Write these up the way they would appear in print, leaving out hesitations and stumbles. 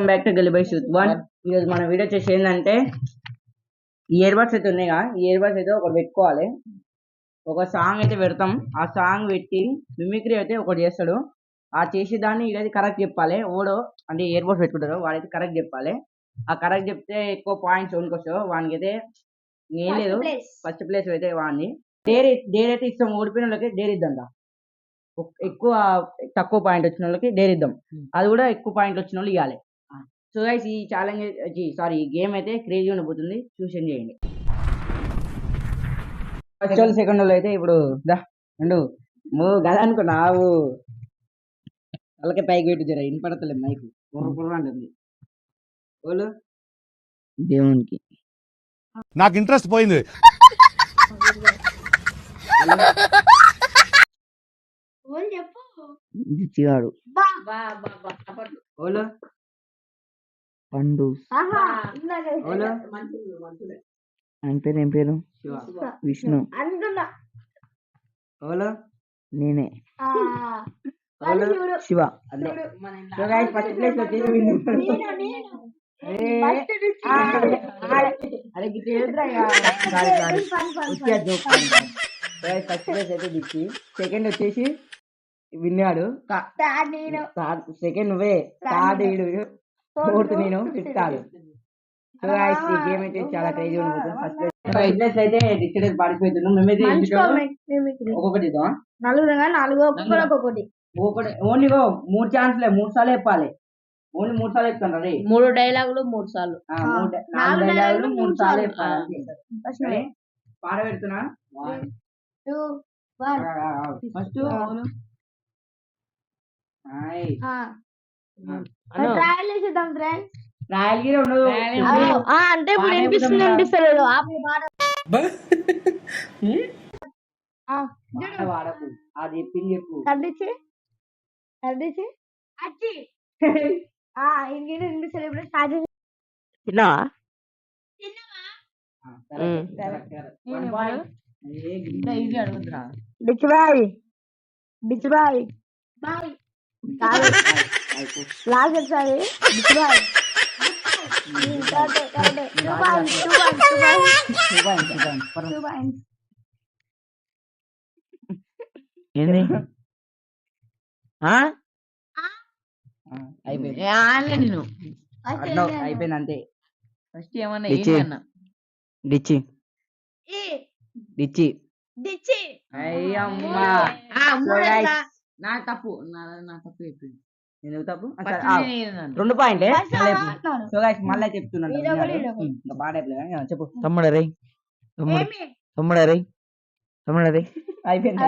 Back to గల్లీ by shoot one. ఈరోజు మన వీడియో వచ్చేసి ఏంటంటే ఇయర్ బడ్స్ అయితే ఉన్నాయిగా, ఇయర్ బడ్స్ అయితే ఒకటి పెట్టుకోవాలి. ఒక సాంగ్ అయితే పెడతాం, ఆ సాంగ్ పెట్టి మిమిక్రీ అయితే ఒకటి చేస్తాడు. ఆ చేసి దాన్ని ఇదైతే కరెక్ట్ చెప్పాలి. ఓడో అంటే ఇయర్ బడ్స్ పెట్టుకుంటారు వాడైతే కరెక్ట్ చెప్పాలి. ఆ కరెక్ట్ చెప్తే ఎక్కువ పాయింట్స్ వస్తావు వానికి అయితే. ఏం లేదు, ఫస్ట్ ప్లేస్ అయితే వాడిని డేర్ అయితే ఇస్తాం. ఓడిపోయిన వాళ్ళకి డేర్ ఇద్దాం. ఎక్కువ తక్కువ పాయింట్ వచ్చిన వాళ్ళకి డేర్ ఇద్దాం. అది కూడా ఎక్కువ పాయింట్ వచ్చిన వాళ్ళు ఇవ్వాలి. సో గైస్ ఈ ఛాలెంజ్ ఈ గేమ్ అయితే క్రేజీ ఉండబోతుంది, చూసి ఎంజాయ్ చేయండి. ఫస్ట్ వాళ్ళు సెకండ్ వాళ్ళు అయితే ఇప్పుడు గదా అనుకున్నావు. వాళ్ళకి పైకి పెట్టి జర వినపడతలే మైకు అంటుంది వాళ్ళు దేవునికి. నాకు ఇంట్రెస్ట్ పోయింది. జిచ్చిగాడు ఓలు పండు ఓలు ఆయన పేరు ఏం పేరు? విష్ణు. ఓలు నేనే Shiva. First place first place అయితే దిచ్చి, సెకండ్ వచ్చేసి విన్నాడు. సెకండ్ నువ్వే, థర్డ్ ఈడు, ఫోర్త్ నేను, ఫిఫ్త్ కాదు. సో గైస్ ఈ గేమ్ అయితే చాలా క్రేజీ ఉంటుంది. ఫస్ట్ ప్లేస్ అయితే డిస్టెన్స్ పాడిపోతున్నాం. మేమైతే ఒక్కొక్కటి ఇద్దాం. ఓన్లీ 3 ఛాన్స్లే, 3 సార్లు చెప్పాలి. ఓన్లీ 3 సార్లు చెప్తాను రే. 3 డైలాగులు 3 సార్లు, 4 డైలాగులు 3 సార్లు చెప్పాలి. పాడ పెడుతున్నా. ఫస్ట్ రాయలగిరి ఉండదు అంటే ఇప్పుడు వినిపిస్తలేదు. వాడకు, అది చెప్పింది చెప్పు. తిన్నావా? బిచ్చుబాయ్ లాస్ట్ ఒకసారి బిచ్చుబాయ్. ఏంది అయిపోయింది అంతే. ఫస్ట్ ఏమన్నా డిచ్చి డిచ్చి డిచ్చి అయ్యమ్మా. నా తప్పు చెప్పింది. ఎందుకు తప్పు? 2 పాయింట్లే. సో గైస్ మళ్ళీ చెప్తున్నాను, బాగా చెప్పు. తమ్ముడరే అయిపోయింది.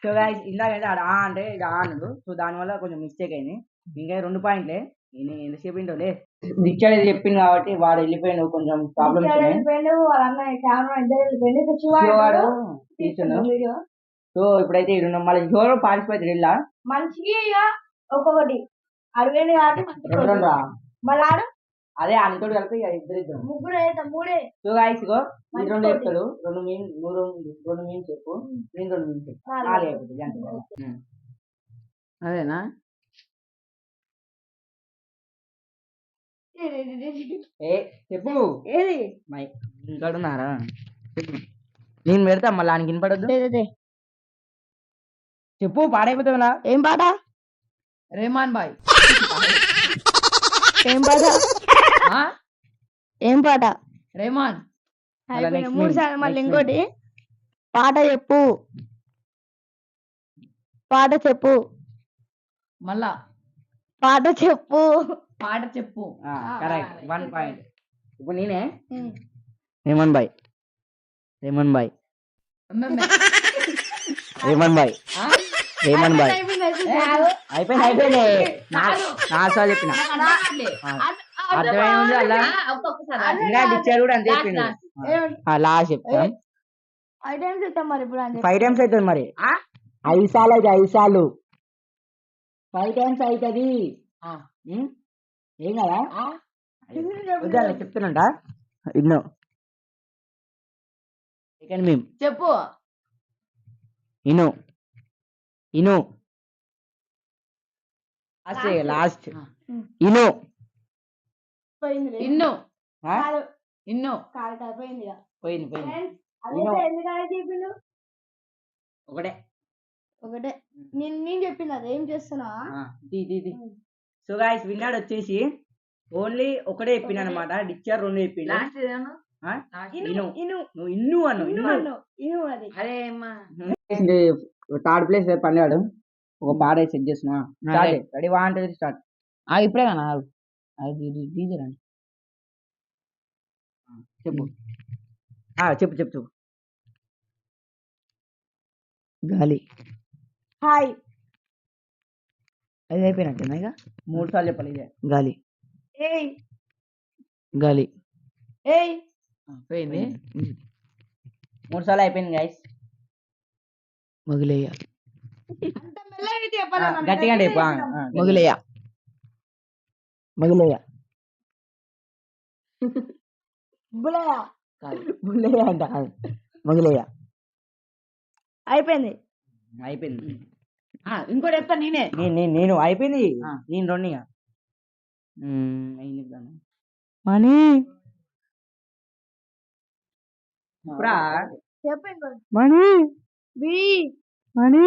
సో గైస్ ఇందాకైతే ఆడ అంటే ఇది అన్నాడు. సో దానివల్ల కొంచెం మిస్టేక్ అయింది. ఇంకా 2 పాయింట్లే. నేను ఎంతసేపు ఏంటోలే దిచ్చాడు చెప్పింది కాబట్టి వాడు వెళ్ళిపోయాడు. కొంచెం ప్రాబ్లమ్స్ తీసుకున్నాడు. సో ఇప్పుడైతే ఇడున్నాం. మళ్ళీ జోరు పార్టిసిపేట్ ఇలా మంచిగా ఒక్కొక్కటి అరవేండి కాబట్టి మళ్ళీ అదే ఆయనతో కలిపి ఇద్దరు మూడే. సో గాయస్ ఇగో ఈ 2 చెప్తాడు. 2 మీన్స్ చెప్పు, నేను 2 మీన్స్ చెప్పు. అదేనా? చెప్పు. ఏది ఇంకాడున్నారా? నేను పెడతా మళ్ళీ ఆయనకి వినపడద్దు. చెప్పు, పాడైపోతుందా? ఏం పాట? రెహమాన్ బాయ్. ఏం పాట? ఏం పాట? రెహమాన్. 3 సార్లు. మళ్ళీ ఇంకోటి పాట చెప్పు మళ్ళా పాట చెప్పు. Correct, 1 point. ఇప్పుడు నేనే రెహమాన్ బాయ్. అయిపోయింది. 4 సార్లు చెప్పిన అర్థమైంది. అలా ఇచ్చారు కూడా అంతే చెప్పింది. లాస్ట్ చెప్తాం. 5 టైమ్స్ అవుతుంది మరి. ఇప్పుడు 5 టైమ్స్ అవుతుంది మరి. 5 సార్లు అయితే 5 సార్లు 5 టైమ్స్ అవుతుంది. ఏం కదా వద్దా చెప్తున్నా. ఇన్నో సెకండ్ మేము చెప్పు. ఇను లాస్ట్ ఆ. ఇను పోయింది ఇన్ను ఆ? కాదు ఇన్ను కాదు కాదు పోయింది ఇక. పోయింది పోయింది Friends, ఇను. అదైతే ఎందుకనే చెప్పిండు ఒకటే ఒకటే నేను చెప్పింది అది ఏం చేస్తున్నా సో గాయస్ విన్నాడు వచ్చేసి ఓన్లీ ఒకటే చెప్పిండు అనమాట డిశ్చార్జ్ రెండు చెప్పిండు లాస్ట్ ఏదన్నా ఆ? ఇను ఇను ఇను నువ్వు ఇన్ను అను ఇను ఇన్ను అను ఇను అది అరే అమ్మా థర్డ్ ప్లేస్ పన్నాడు ఒక పాట సెట్ చేస్తున్నా right. రెడీ 1 2 3 స్టార్ట్ ఇప్పుడే కానీ అది డీజర్ అండి చెప్పు చెప్పు చెప్పు చెప్పు గాలి హాయ్ అది అయిపోయినట్టేనా ఇక 3 సార్లు చెప్పాలి ఇదే గాలి ఏయ్ గాలి ఏయ్ పోయింది 3 సార్లు అయిపోయింది గైస్ మొగిలేయ అంత మెల్లగా చెప్పాలి మనం. గట్టిగా అంటే చెప్పు. మొగిలేయ మొగిలేయ బులయ. మొగిలేయ అంట కాదు మొగిలేయ అయిపోయింది అయిపోయింది ఇంకోటి చెప్తా నేనే నేను అయిపోయింది ఆ. నేను రెండు ఇక. ఏం చెప్తాను మనీ ఇప్పుడా చెప్పు ఇంకోటి. మనీ బి మనీ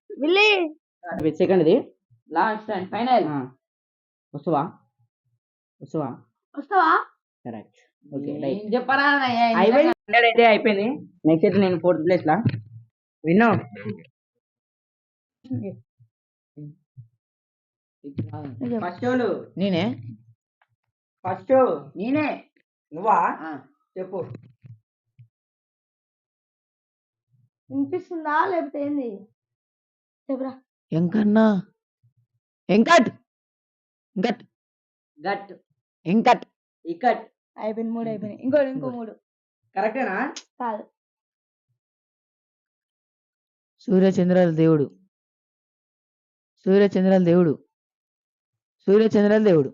విల్లి సెకండ్ ఇది లాస్ట్ అండ్ ఫైనల్ వస్తువా వస్తావా కరెక్ట్ ఓకే ఏం చెప్పరా అయిపోయింది 100 అయితే అయిపోయింది నెక్స్ట్ అయితే నేను 4th ప్లేస్ లా విన్నో ఫస్ట్ నేనే ఫస్ట్ నేనే నువ్వా చెప్పు వినిపిస్తుందా లేకపోతే ఏంది చెప్పురా ఎంకన్నా ఎంకట్ ఇంకట్ గట్ ఇంకట్ ఇకట్ అయిపోయింది 3 అయిపోయినాయి ఇంకో 3 కరెక్టేనా కాదు సూర్యచంద్రాల దేవుడు సూర్యచంద్రాల దేవుడు సూర్యచంద్రాల దేవుడు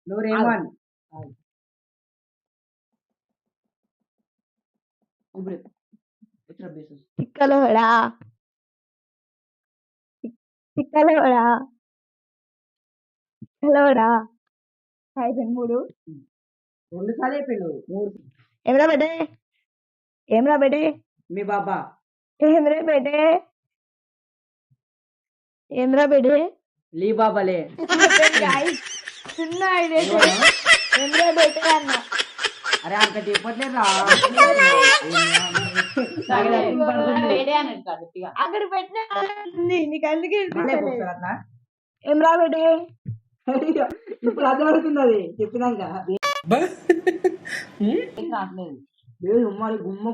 డోరేమాన్ తిక్కలోడా తిక్కలోడా తిక్కలోడా అయిపోయింది 3 2 సార్లు అయిపోయిండు 3 ఏమ్రా బెటే మీ బాబా ఏమ్రా బెటే లీ బాబాలే చిన్న ఐడియా ఏమ్రా బెటే అన్న అరే అంత చెప్పట్లేదురా అక్కడ పెట్టిన నీకు అందుకే మళ్ళీ వినిపిస్తలేదు. ఒకసారి అట్లా ఏమ్రా బెటే ఇప్పుడు అర్థమవుతుంది అది చెప్పినాక లేదు ఉమ్మాలి గుమ్మ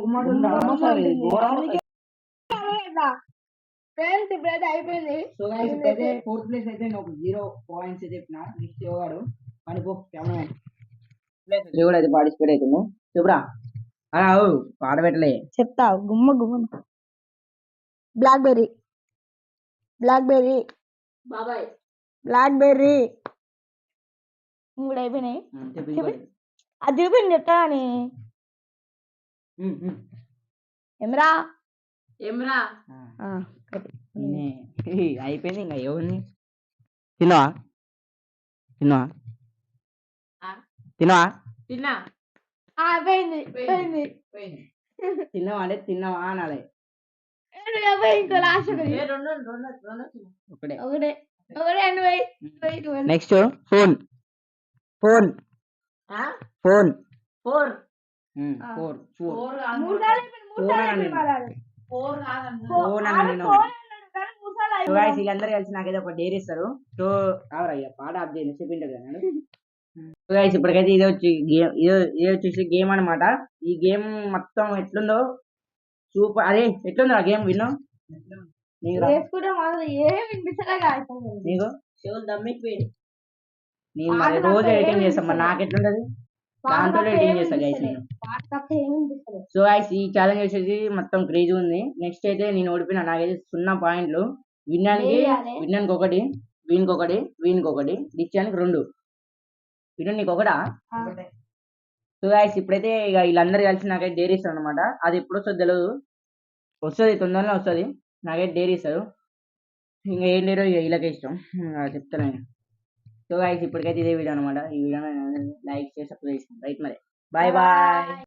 ఫ్రెండ్స్ ఇప్పుడైతే అయిపోయింది సో గైస్ ఇప్పుడైతే 4th ప్లేస్ అయితే నేను ఒక 0 పాయింట్స్ చెప్పిన నెక్స్ట్ యోగాడు పనిపో కూడా అయితే పార్టిసిపేట్ అవుతుంది చెప్పురా పాట పెట్టలే చెప్తా గుమ్మ బ్లాక్ బెర్రీ బాబాయ్ బ్లాక్ బెర్రీ 3 అయిపోయినాయి చెప్పు చెప్పు. అది చూపిండి చెప్తా అని ఏమ్రా ఏమ్రా అయిపోయింది ఇంకా ఎవరిని తిన్నావా తిన్నా అయిపోయింది పోయింది. తిన్నావా అంటే తిన్నావా అనాలి ఇంకో లాస్ట్ ఒకటి ఒకటే ఒకటే ఒకటే next phone phone phone 4 four four 3 సార్లు అయిపోయింది 3 సార్లు అయిపోయింది మాట్లాడు. ఫోన్ అన్న నేను ఫోన్ అన్నాడు కానీ 3 సార్లు సో అయిపోయింది. గైస్ వీళ్ళందరూ కలిసి నాకైతే ఒక డేర్ ఇస్తారు సో రావరయ్యా పాట ఆఫ్ చేయండి చెప్పింటారు కదా సో గైస్ ఇప్పటికైతే ఇది వచ్చేసి గేమ్ అన్నమాట ఈ గేమ్ మొత్తం ఎట్లుందో సూపర్ అదే ఎట్లుందో ఆ గేమ్ విన్నాం నీకు రా- వేసుకుంటే మాత్రం ఏం వినిపించలేక అయిపోయింది. నీకు చెవులు దమ్మిపోయి నేను మరి పాట రోజు తప్ప ఏం ఎడిటింగ్ చేస్తాను మరి వినిపించలేదు. నాకు ఎట్లుంటది పాట దాంతో తప్ప ఎడిటింగ్ ఏం చేస్తాను గైస్ నేను వినిపించలేదు. పాట తప్ప ఏం వినిపిస్తలేదు. సో గైస్ ఈ ఛాలెంజ్ వచ్చేసి మొత్తం క్రేజ్ ఉంది నెక్స్ట్ అయితే నేను ఓడిపోయినా నాకైతే 0 పాయింట్లు విన్నానికి వేయాలి. విన్నానికి ఒకటి వీనికి ఒకటి డిచ్చానికి 2 విను నీకు ఒకటా ఆ. సో గైస్ ఇప్పుడైతే ఇక వీళ్ళందరూ కలిసి నాకైతే డేర్ ఇస్తారు అనమాట అది ఎప్పుడు వస్తుందో తెలియదు వస్తుంది తొందరనే వస్తుంది నాకైతే డైరీ ఇస్తారు. ఇంకా ఏం లేరో ఇక వీళ్ళకే ఇష్టం. చెప్తాను నేను. సో గైస్ ఇప్పటికైతే ఇదే వీడియో అనమాట. ఈ వీడియో లైక్ చేసి సబ్స్క్రైబ్ చేసుకోండి. రైట్ మరి బాయ్ బాయ్.